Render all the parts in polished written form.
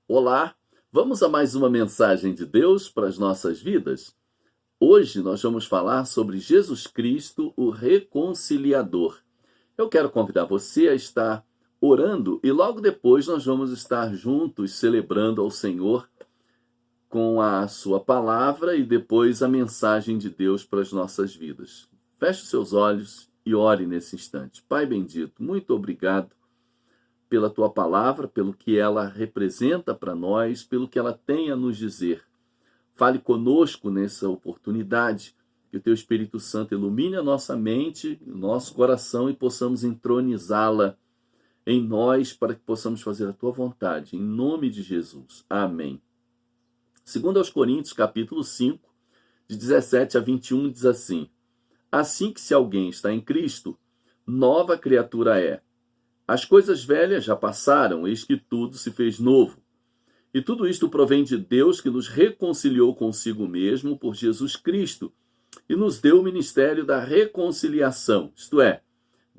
Olá, vamos a mais uma mensagem de Deus para as nossas vidas? Hoje nós vamos falar sobre Jesus Cristo, o Reconciliador. Eu quero convidar você a estar orando e logo depois nós vamos estar juntos celebrando ao Senhor com a sua palavra e depois a mensagem de Deus para as nossas vidas. Feche os seus olhos e ore nesse instante. Pai bendito, muito obrigado pela tua palavra, pelo que ela representa para nós, pelo que ela tem a nos dizer. Fale conosco nessa oportunidade, que o teu Espírito Santo ilumine a nossa mente, o nosso coração e possamos entronizá-la em nós para que possamos fazer a tua vontade, em nome de Jesus. Amém. Segundo aos Coríntios, capítulo 5, de 17 a 21, diz assim: Assim que se alguém está em Cristo, nova criatura é. As coisas velhas já passaram, eis que tudo se fez novo. E tudo isto provém de Deus, que nos reconciliou consigo mesmo por Jesus Cristo e nos deu o ministério da reconciliação. Isto é,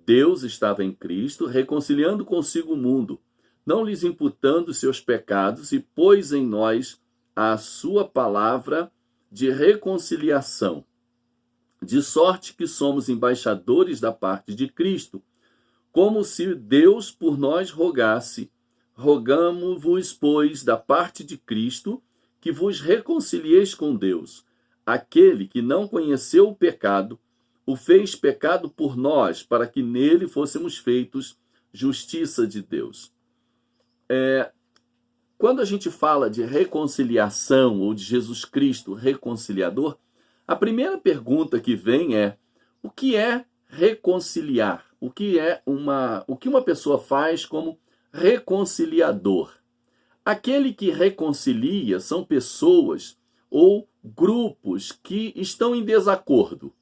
Deus estava em Cristo reconciliando consigo o mundo, não lhes imputando seus pecados, e pôs em nós a sua palavra de reconciliação. De sorte que somos embaixadores da parte de Cristo, como se Deus por nós rogasse. Rogamo-vos, pois, da parte de Cristo, que vos reconcilieis com Deus. Aquele que não conheceu o pecado, o fez pecado por nós, para que nele fôssemos feitos justiça de Deus. Quando a gente fala de reconciliação, ou de Jesus Cristo reconciliador, a primeira pergunta que vem é: o que é reconciliar? O que uma pessoa faz como reconciliador? Aquele que reconcilia são pessoas ou grupos que estão em desacordo.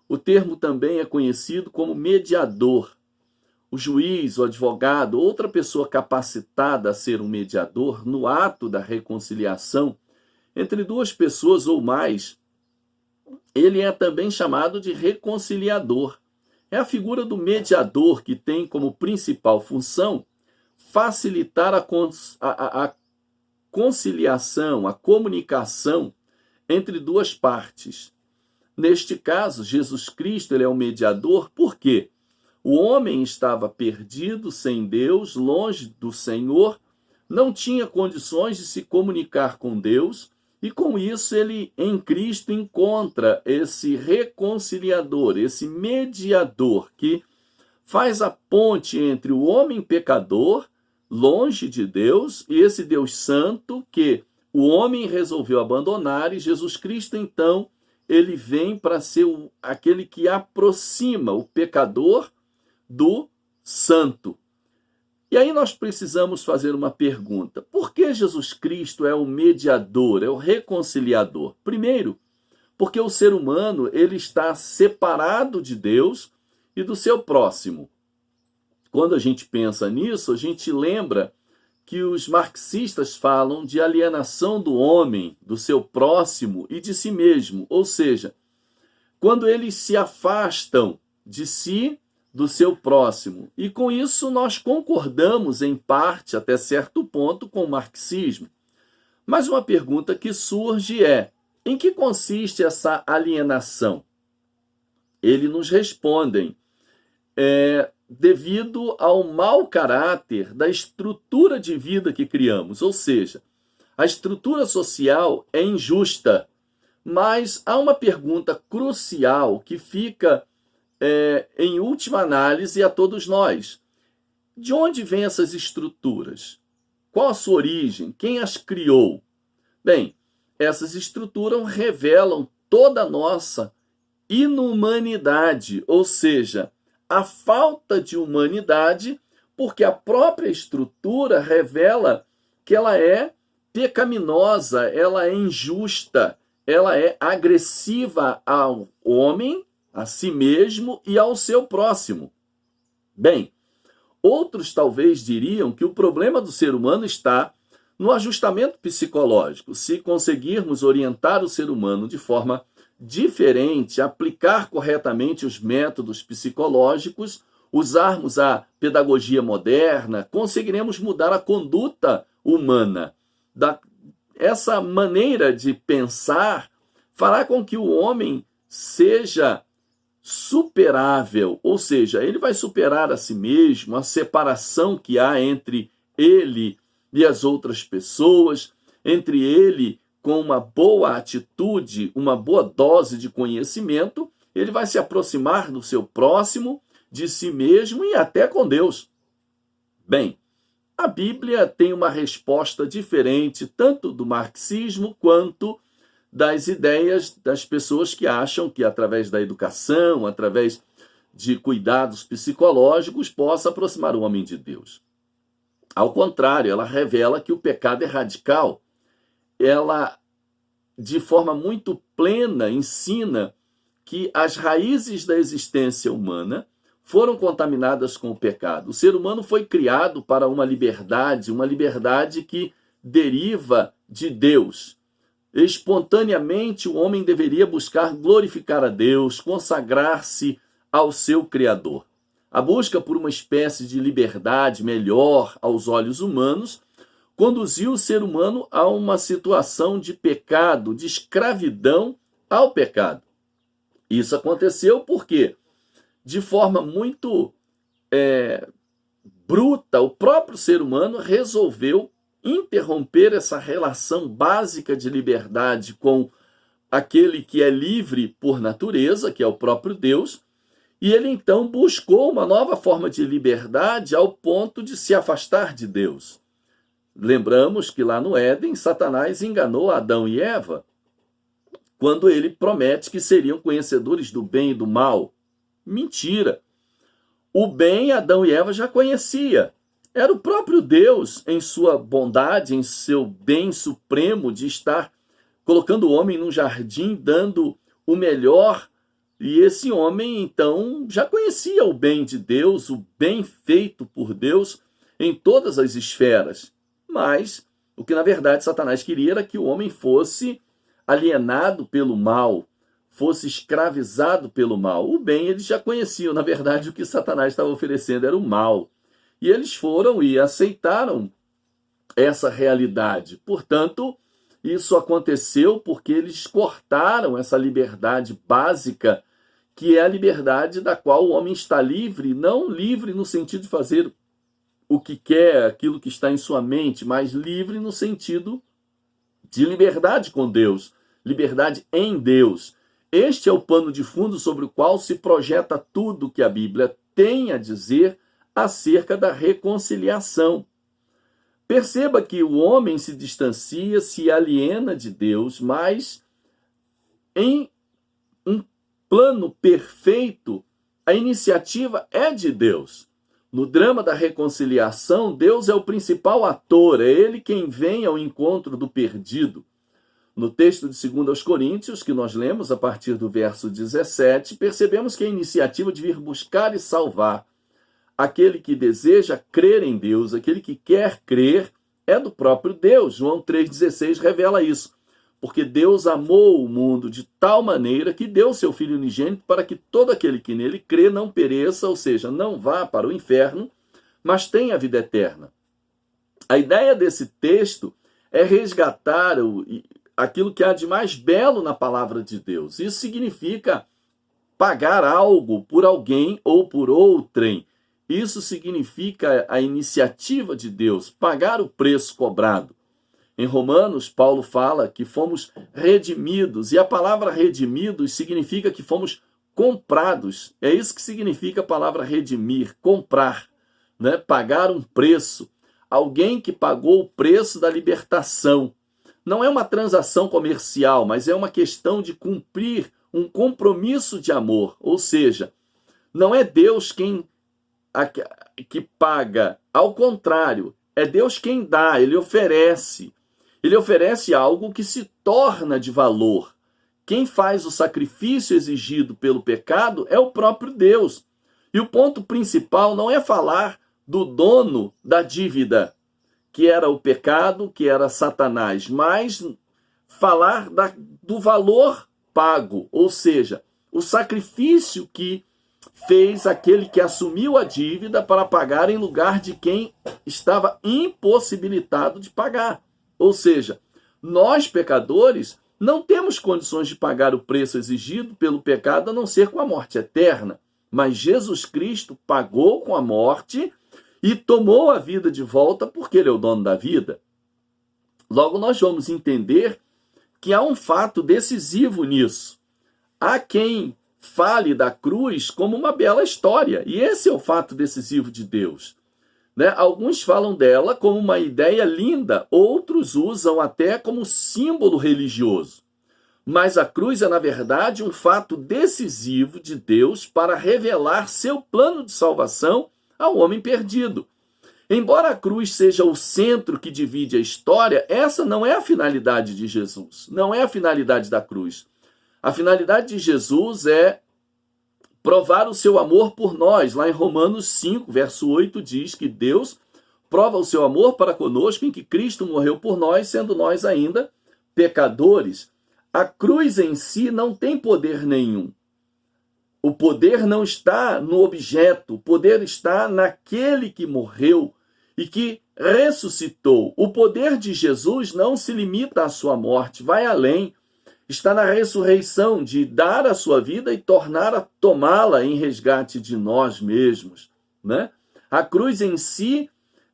O termo também é conhecido como mediador. O juiz, o advogado, outra pessoa capacitada a ser um mediador no ato da reconciliação entre duas pessoas ou mais, ele é também chamado de reconciliador. É a figura do mediador que tem como principal função facilitar a conciliação, a comunicação entre duas partes. Neste caso, Jesus Cristo ele é o mediador porque o homem estava perdido, sem Deus, longe do Senhor, não tinha condições de se comunicar com Deus, e com isso ele, em Cristo, encontra esse reconciliador, esse mediador que faz a ponte entre o homem pecador, longe de Deus, e esse Deus santo que o homem resolveu abandonar, e Jesus Cristo, então, ele vem para ser aquele que aproxima o pecador do santo. E aí nós precisamos fazer uma pergunta: por que Jesus Cristo é o mediador, é o reconciliador? Primeiro, porque o ser humano ele está separado de Deus e do seu próximo. Quando a gente pensa nisso, a gente lembra que os marxistas falam de alienação do homem, do seu próximo e de si mesmo. Ou seja, quando eles se afastam de si, do seu próximo. E com isso nós concordamos em parte, até certo ponto, com o marxismo. Mas uma pergunta que surge é: em que consiste essa alienação? Eles nos respondem: devido ao mau caráter da estrutura de vida que criamos. Ou seja, a estrutura social é injusta. Mas há uma pergunta crucial que fica em última análise a todos nós: de onde vêm essas estruturas? Qual a sua origem? Quem as criou? Bem, essas estruturas revelam toda a nossa inumanidade, ou seja, a falta de humanidade, porque a própria estrutura revela que ela é pecaminosa, ela é injusta, ela é agressiva ao homem, a si mesmo e ao seu próximo. Bem, outros talvez diriam que o problema do ser humano está no ajustamento psicológico. Se conseguirmos orientar o ser humano de forma diferente, aplicar corretamente os métodos psicológicos, usarmos a pedagogia moderna, conseguiremos mudar a conduta humana. essa maneira de pensar fará com que o homem seja superável, ou seja, ele vai superar a si mesmo, a separação que há entre ele e as outras pessoas, entre ele com uma boa atitude, uma boa dose de conhecimento, ele vai se aproximar do seu próximo, de si mesmo e até com Deus. Bem, a Bíblia tem uma resposta diferente, tanto do marxismo quanto das ideias das pessoas que acham que através da educação, através de cuidados psicológicos, possa aproximar o homem de Deus. Ao contrário, ela revela que o pecado é radical. Ela, de forma muito plena, ensina que as raízes da existência humana foram contaminadas com o pecado. O ser humano foi criado para uma liberdade que deriva de Deus. Espontaneamente, o homem deveria buscar glorificar a Deus, consagrar-se ao seu Criador. A busca por uma espécie de liberdade melhor aos olhos humanos conduziu o ser humano a uma situação de pecado, de escravidão ao pecado. Isso aconteceu porque, de forma muito bruta, o próprio ser humano resolveu interromper essa relação básica de liberdade com aquele que é livre por natureza, que é o próprio Deus, e ele então buscou uma nova forma de liberdade ao ponto de se afastar de Deus. Lembramos que lá no Éden, Satanás enganou Adão e Eva quando ele promete que seriam conhecedores do bem e do mal. Mentira! O bem Adão e Eva já conhecia. Era o próprio Deus, em sua bondade, em seu bem supremo de estar colocando o homem num jardim, dando o melhor. E esse homem, então, já conhecia o bem de Deus, o bem feito por Deus em todas as esferas. Mas o que, na verdade, Satanás queria era que o homem fosse alienado pelo mal, fosse escravizado pelo mal. O bem eles já conheciam. Na verdade, o que Satanás estava oferecendo era o mal. E eles foram e aceitaram essa realidade. Portanto, isso aconteceu porque eles cortaram essa liberdade básica, que é a liberdade da qual o homem está livre, não livre no sentido de fazer o que quer, aquilo que está em sua mente, mas livre no sentido de liberdade com Deus, liberdade em Deus. Este é o pano de fundo sobre o qual se projeta tudo que a Bíblia tem a dizer acerca da reconciliação. Perceba que o homem se distancia, se aliena de Deus, mas em um plano perfeito, a iniciativa é de Deus. No drama da reconciliação, Deus é o principal ator, é ele quem vem ao encontro do perdido. No texto de 2 Coríntios, que nós lemos a partir do verso 17, percebemos que a iniciativa de vir buscar e salvar aquele que deseja crer em Deus, aquele que quer crer, é do próprio Deus. João 3,16 revela isso. Porque Deus amou o mundo de tal maneira que deu seu Filho unigênito para que todo aquele que nele crê não pereça, ou seja, não vá para o inferno, mas tenha a vida eterna. A ideia desse texto é resgatar aquilo que há de mais belo na palavra de Deus. Isso significa pagar algo por alguém ou por outrem. Isso significa a iniciativa de Deus, pagar o preço cobrado. Em Romanos, Paulo fala que fomos redimidos, e a palavra redimidos significa que fomos comprados. É isso que significa a palavra redimir, comprar, né? Pagar um preço. Alguém que pagou o preço da libertação. Não é uma transação comercial, mas é uma questão de cumprir um compromisso de amor. Ou seja, não é Deus quem que paga, ao contrário, é Deus quem dá, ele oferece. Ele oferece algo que se torna de valor. Quem faz o sacrifício exigido pelo pecado é o próprio Deus. E o ponto principal não é falar do dono da dívida, que era o pecado, que era Satanás, mas falar do valor pago, ou seja, o sacrifício que fez aquele que assumiu a dívida para pagar em lugar de quem estava impossibilitado de pagar. Ou seja, nós pecadores não temos condições de pagar o preço exigido pelo pecado, a não ser com a morte eterna. Mas Jesus Cristo pagou com a morte e tomou a vida de volta porque ele é o dono da vida. Logo, nós vamos entender que há um fato decisivo nisso. Há quem fale da cruz como uma bela história, e esse é o fato decisivo de Deus. Alguns falam dela como uma ideia linda, outros usam até como símbolo religioso. Mas a cruz é, na verdade, um fato decisivo de Deus para revelar seu plano de salvação ao homem perdido. Embora a cruz seja o centro que divide a história, essa não é a finalidade de Jesus, não é a finalidade da cruz. A finalidade de Jesus é provar o seu amor por nós. Lá em Romanos 5, verso 8, diz que Deus prova o seu amor para conosco em que Cristo morreu por nós, sendo nós ainda pecadores. A cruz em si não tem poder nenhum. O poder não está no objeto, o poder está naquele que morreu e que ressuscitou. O poder de Jesus não se limita à sua morte, vai além. Está na ressurreição de dar a sua vida e tomá-la em resgate de nós mesmos. A cruz em si,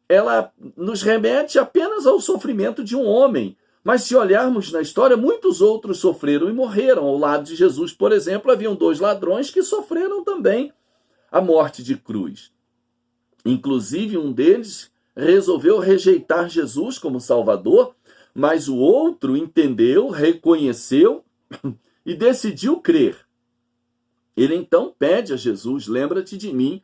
ela nos remete apenas ao sofrimento de um homem. Mas se olharmos na história, muitos outros sofreram e morreram. Ao lado de Jesus, por exemplo, haviam 2 ladrões que sofreram também a morte de cruz. Inclusive, um deles resolveu rejeitar Jesus como Salvador, mas o outro entendeu, reconheceu e decidiu crer. Ele então pede a Jesus: lembra-te de mim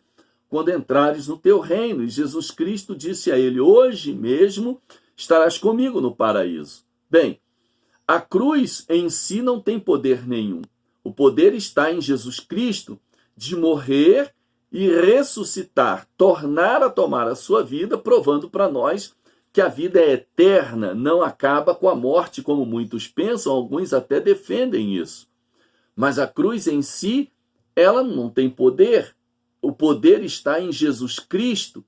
quando entrares no teu reino. E Jesus Cristo disse a ele: hoje mesmo estarás comigo no paraíso. Bem, a cruz em si não tem poder nenhum. O poder está em Jesus Cristo de morrer e ressuscitar, tornar a tomar a sua vida, provando para nós que a vida é eterna, não acaba com a morte, como muitos pensam, alguns até defendem isso. Mas a cruz em si, ela não tem poder. O poder está em Jesus Cristo.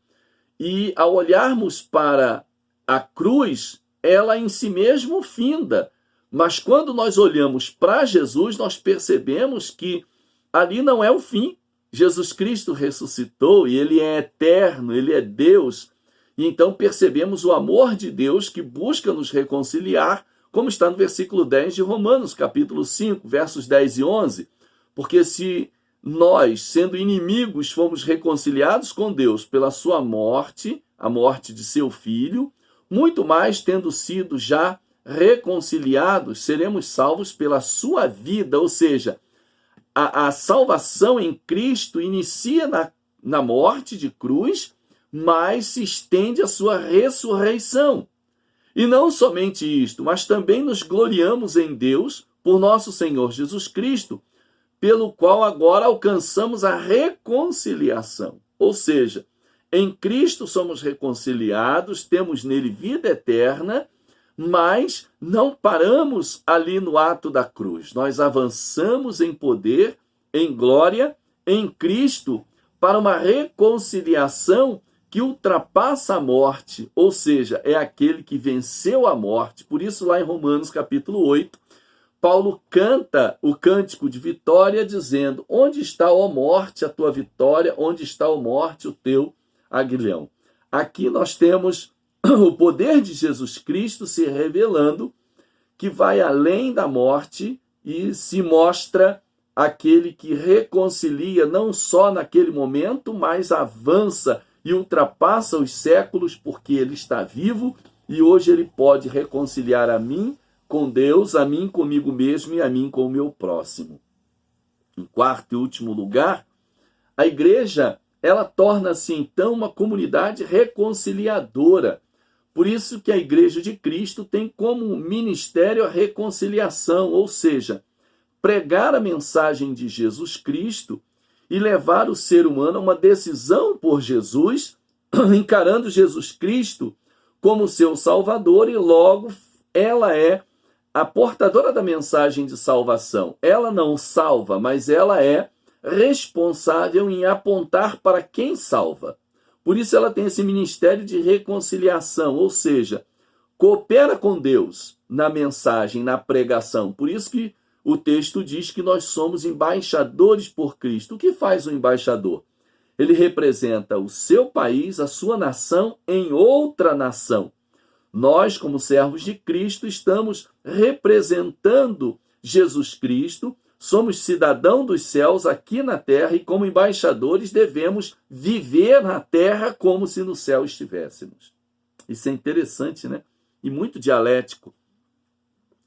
E ao olharmos para a cruz, ela em si mesmo finda. Mas quando nós olhamos para Jesus, nós percebemos que ali não é o fim. Jesus Cristo ressuscitou e ele é eterno, ele é Deus. E então percebemos o amor de Deus que busca nos reconciliar, como está no versículo 10 de Romanos, capítulo 5, versos 10 e 11. Porque se nós, sendo inimigos, fomos reconciliados com Deus pela sua morte, a morte de seu Filho, muito mais, tendo sido já reconciliados, seremos salvos pela sua vida. Ou seja, a salvação em Cristo inicia na morte de cruz, mas se estende à sua ressurreição. E não somente isto, mas também nos gloriamos em Deus por nosso Senhor Jesus Cristo, pelo qual agora alcançamos a reconciliação. Ou seja, em Cristo somos reconciliados, temos nele vida eterna, mas não paramos ali no ato da cruz. Nós avançamos em poder, em glória, em Cristo, para uma reconciliação que ultrapassa a morte, ou seja, é aquele que venceu a morte. Por isso, lá em Romanos capítulo 8, Paulo canta o cântico de vitória, dizendo: onde está, ó morte, a tua vitória? Onde está, ó morte, o teu aguilhão? Aqui nós temos o poder de Jesus Cristo se revelando, que vai além da morte e se mostra aquele que reconcilia não só naquele momento, mas avança e ultrapassa os séculos, porque ele está vivo e hoje ele pode reconciliar a mim com Deus, a mim comigo mesmo e a mim com o meu próximo. Em quarto e último lugar, a igreja, ela torna-se então uma comunidade reconciliadora. Por isso que a Igreja de Cristo tem como ministério a reconciliação, ou seja, pregar a mensagem de Jesus Cristo e levar o ser humano a uma decisão por Jesus, encarando Jesus Cristo como seu Salvador, e logo ela é a portadora da mensagem de salvação. Ela não salva, mas ela é responsável em apontar para quem salva. Por isso ela tem esse ministério de reconciliação, ou seja, coopera com Deus na mensagem, na pregação. Por isso que o texto diz que nós somos embaixadores por Cristo. O que faz um embaixador? Ele representa o seu país, a sua nação, em outra nação. Nós, como servos de Cristo, estamos representando Jesus Cristo, somos cidadãos dos céus aqui na terra e, como embaixadores, devemos viver na terra como se no céu estivéssemos. Isso é interessante, né? E muito dialético.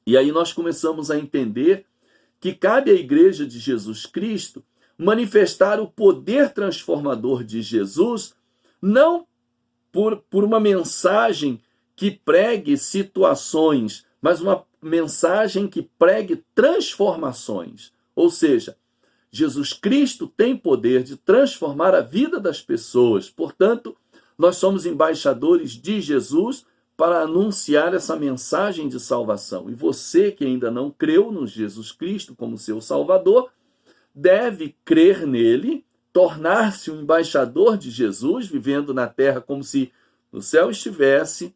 E aí nós começamos a entender que cabe à Igreja de Jesus Cristo manifestar o poder transformador de Jesus, não por uma mensagem que pregue situações, mas uma mensagem que pregue transformações. Ou seja, Jesus Cristo tem poder de transformar a vida das pessoas. Portanto, nós somos embaixadores de Jesus para anunciar essa mensagem de salvação. E você que ainda não creu no Jesus Cristo como seu Salvador, deve crer nele, tornar-se um embaixador de Jesus, vivendo na terra como se no céu estivesse,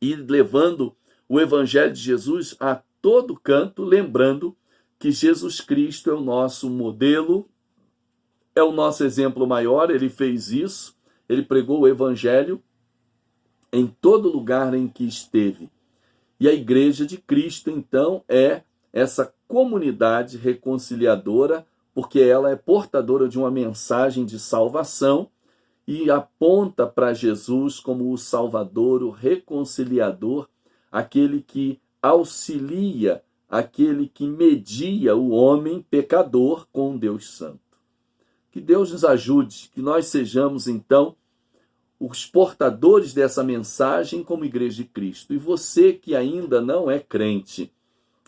e levando o evangelho de Jesus a todo canto, lembrando que Jesus Cristo é o nosso modelo, é o nosso exemplo maior. Ele fez isso, ele pregou o evangelho em todo lugar em que esteve. E a Igreja de Cristo, então, é essa comunidade reconciliadora, porque ela é portadora de uma mensagem de salvação e aponta para Jesus como o Salvador, o reconciliador, aquele que auxilia, aquele que media o homem pecador com Deus Santo. Que Deus nos ajude, que nós sejamos, então, os portadores dessa mensagem como Igreja de Cristo. E você que ainda não é crente,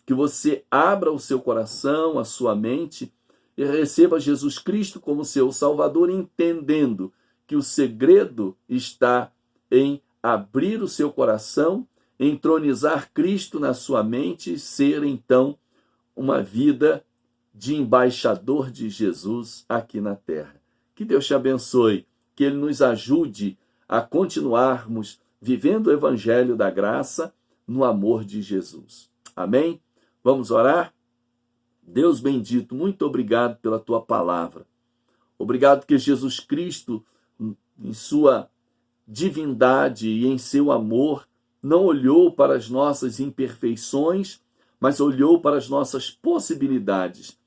que você abra o seu coração, a sua mente e receba Jesus Cristo como seu Salvador, entendendo que o segredo está em abrir o seu coração, entronizar Cristo na sua mente e ser, então, uma vida de embaixador de Jesus aqui na terra. Que Deus te abençoe, que Ele nos ajude a continuarmos vivendo o Evangelho da graça no amor de Jesus. Amém? Vamos orar? Deus bendito, muito obrigado pela Tua palavra. Obrigado que Jesus Cristo, em sua divindade e em seu amor, não olhou para as nossas imperfeições, mas olhou para as nossas possibilidades.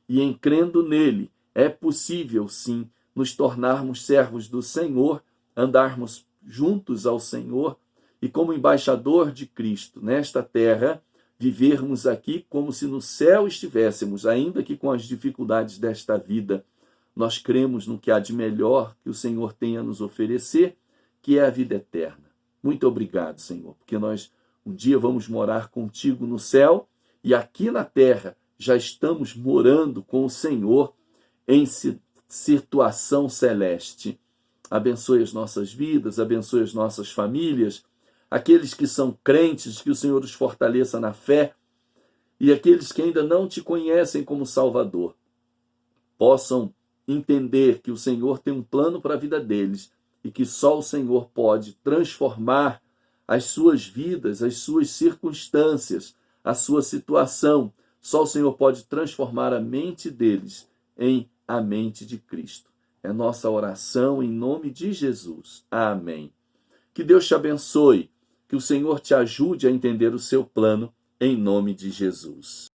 E em crendo nele, é possível, sim, nos tornarmos servos do Senhor, andarmos juntos ao Senhor e, como embaixador de Cristo nesta terra, vivermos aqui como se no céu estivéssemos, ainda que com as dificuldades desta vida. Nós cremos no que há de melhor que o Senhor tem a nos oferecer, que é a vida eterna. Muito obrigado, Senhor, porque nós um dia vamos morar contigo no céu e aqui na terra já estamos morando com o Senhor em situação celeste. Abençoe as nossas vidas, abençoe as nossas famílias, aqueles que são crentes, que o Senhor os fortaleça na fé, e aqueles que ainda não te conhecem como Salvador, possam entender que o Senhor tem um plano para a vida deles e que só o Senhor pode transformar as suas vidas, as suas circunstâncias, a sua situação. Só o Senhor pode transformar a mente deles em a mente de Cristo. É nossa oração em nome de Jesus. Amém. Que Deus te abençoe, que o Senhor te ajude a entender o seu plano em nome de Jesus.